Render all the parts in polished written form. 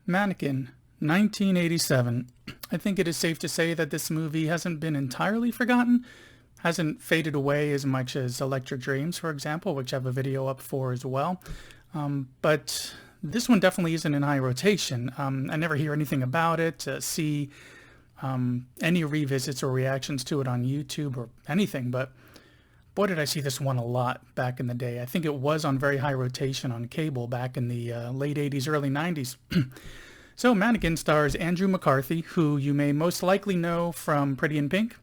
Mannequin, 1987. I think it is safe to say that this movie hasn't been entirely forgotten, hasn't faded away as much as Electric Dreams, for example, which I have a video up for as well. But this one definitely isn't in high rotation. I never hear anything about it, see any revisits or reactions to it on YouTube or anything, but boy, did I see this one a lot back in the day. I think it was on very high rotation on cable back in the late 80s, early 90s. So Mannequin stars Andrew McCarthy, who you may most likely know from Pretty in Pink,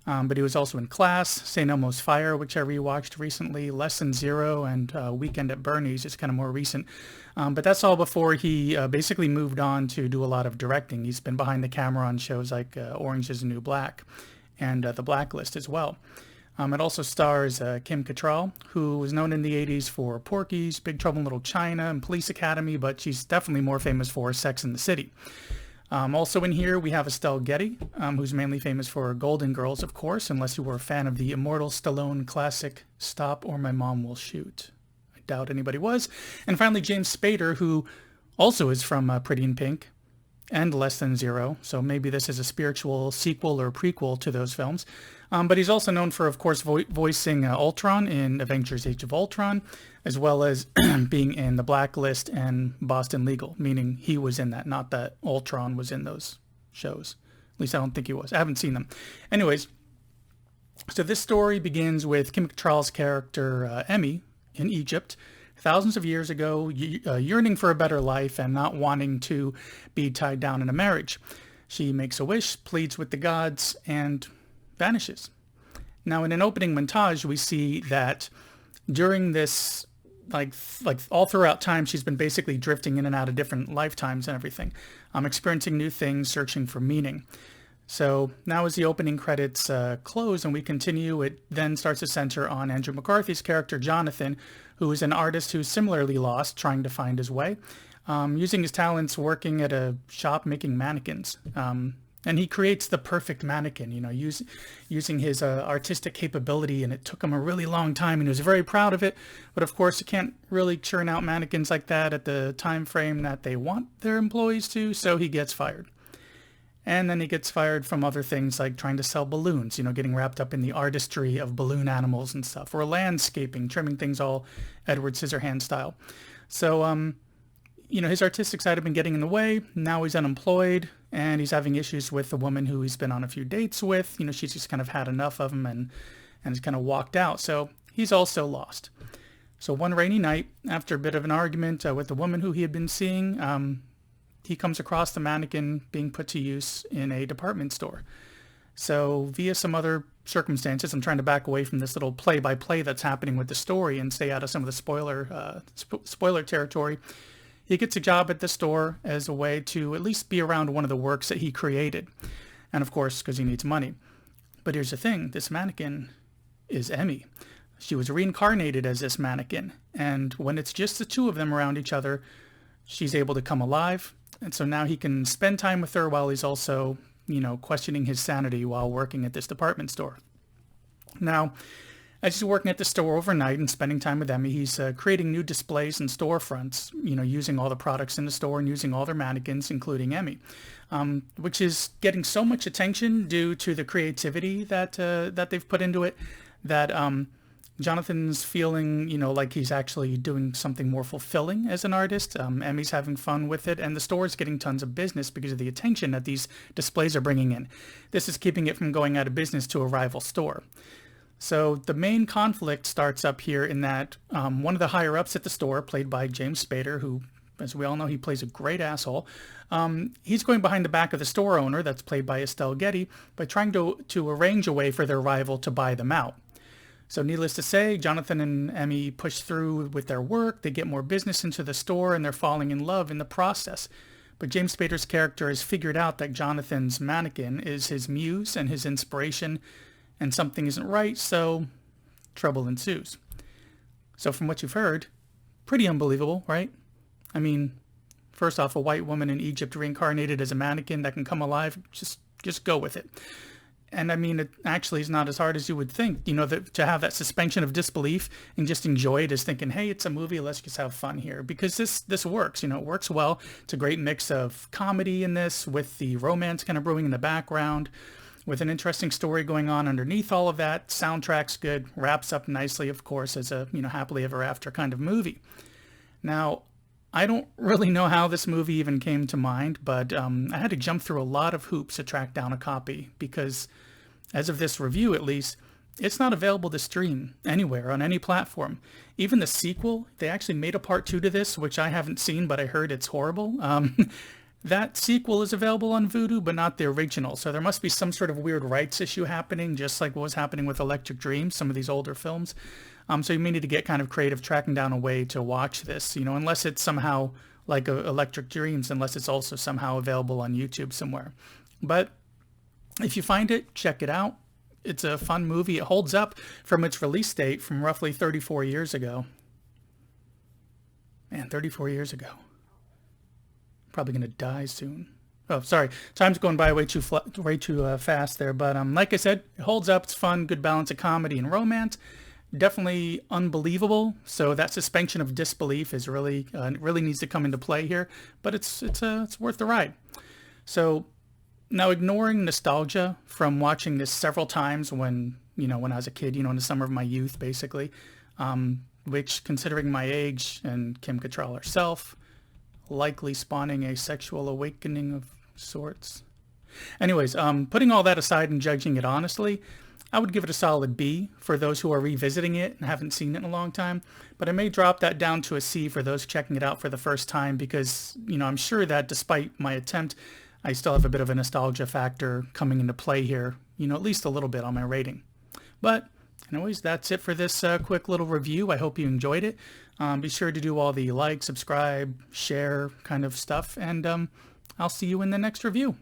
but he was also in Class, St. Elmo's Fire, which I rewatched recently, Lesson Zero, and Weekend at Bernie's. It's kind of more recent. But that's all before he basically moved on to do a lot of directing. He's been behind the camera on shows like Orange is the New Black and The Blacklist as well. It also stars Kim Cattrall, who was known in the 80s for Porky's, Big Trouble in Little China, and Police Academy, but she's definitely more famous for Sex and the City. Also in here, we have Estelle Getty, who's mainly famous for Golden Girls, of course, unless you were a fan of the immortal Stallone classic Stop or My Mom Will Shoot. I doubt anybody was. And finally, James Spader, who also is from Pretty in Pink and Less Than Zero, so maybe this is a spiritual sequel or prequel to those films. But he's also known for, of course, voicing Ultron in Avengers Age of Ultron, as well as being in The Blacklist and Boston Legal, meaning he was in that, not that Ultron was in those shows. At least I don't think he was. I haven't seen them. Anyways, so this story begins with Kim Cattrall's character, Emmy, in Egypt, thousands of years ago, yearning for a better life and not wanting to be tied down in a marriage. She makes a wish, pleads with the gods, and vanishes. Now, in an opening montage, we see that during this, like all throughout time, she's been basically drifting in and out of different lifetimes and everything, experiencing new things, searching for meaning. So now as the opening credits close and we continue, it then starts to center on Andrew McCarthy's character, Jonathan, who is an artist who's similarly lost, trying to find his way, using his talents working at a shop making mannequins. And he creates the perfect mannequin, using his artistic capability, and it took him a really long time, and he was very proud of it. But of course, you can't really churn out mannequins like that at the time frame that they want their employees to, so he gets fired. And then he gets fired from other things like trying to sell balloons, getting wrapped up in the artistry of balloon animals and stuff, or landscaping, trimming things all Edward Scissorhands style. So, his artistic side had been getting in the way. Now he's unemployed, and he's having issues with the woman who he's been on a few dates with. She's just kind of had enough of him and has kind of walked out. So he's also lost. So one rainy night, after a bit of an argument with the woman who he had been seeing, he comes across the mannequin being put to use in a department store. So via some other circumstances, I'm trying to back away from this little play-by-play that's happening with the story and stay out of some of the spoiler territory. He gets a job at the store as a way to at least be around one of the works that he created. And of course, because he needs money. But here's the thing, this mannequin is Emmy. She was reincarnated as this mannequin. And when it's just the two of them around each other, she's able to come alive. And so now he can spend time with her while he's also, questioning his sanity while working at this department store. Now, as he's working at the store overnight and spending time with Emmy, he's creating new displays and storefronts, using all the products in the store and using all their mannequins, including Emmy, which is getting so much attention due to the creativity that they've put into it that Jonathan's feeling, like he's actually doing something more fulfilling as an artist. Emmy's having fun with it, and the store's getting tons of business because of the attention that these displays are bringing in. This is keeping it from going out of business to a rival store. So the main conflict starts up here in that one of the higher-ups at the store, played by James Spader, who, as we all know, he plays a great asshole, he's going behind the back of the store owner, that's played by Estelle Getty, by trying to arrange a way for their rival to buy them out. So needless to say, Jonathan and Emmy push through with their work, they get more business into the store, and they're falling in love in the process. But James Spader's character has figured out that Jonathan's mannequin is his muse and his inspiration, and something isn't right, so trouble ensues. So from what you've heard, pretty unbelievable, right? I mean, first off, a white woman in Egypt reincarnated as a mannequin that can come alive, just go with it. And I mean, it actually is not as hard as you would think, you know, that to have that suspension of disbelief and just enjoy it as thinking, hey, it's a movie, let's just have fun here. Because this works, you know, it works well. It's a great mix of comedy in this with the romance kind of brewing in the background, with an interesting story going on underneath all of that. Soundtrack's good, wraps up nicely, of course, as a, you know, happily ever after kind of movie. Now, I don't really know how this movie even came to mind, but I had to jump through a lot of hoops to track down a copy because, as of this review at least, it's not available to stream anywhere on any platform. Even the sequel, they actually made a part 2 to this, which I haven't seen, but I heard it's horrible. That sequel is available on Vudu, but not the original. So there must be some sort of weird rights issue happening, just like what was happening with Electric Dreams, some of these older films. So you may need to get kind of creative tracking down a way to watch this, you know, unless it's somehow like Electric Dreams, unless it's also somehow available on YouTube somewhere. But if you find it, check it out. It's a fun movie. It holds up from its release date from roughly 34 years ago. Man, 34 years ago. Probably going to die soon. Oh, sorry. Time's going by way too fast there. But like I said, it holds up. It's fun. Good balance of comedy and romance. Definitely unbelievable. So that suspension of disbelief is really needs to come into play here. But it's worth the ride. So now, ignoring nostalgia from watching this several times when I was a kid, in the summer of my youth, basically, which, considering my age and Kim Cattrall herself, likely spawning a sexual awakening of sorts. Anyways, putting all that aside and judging it honestly, I would give it a solid B for those who are revisiting it and haven't seen it in a long time, but I may drop that down to a C for those checking it out for the first time because, I'm sure that despite my attempt, I still have a bit of a nostalgia factor coming into play here, at least a little bit on my rating. But anyways, that's it for this quick little review. I hope you enjoyed it. Be sure to do all the like, subscribe, share kind of stuff, and I'll see you in the next review.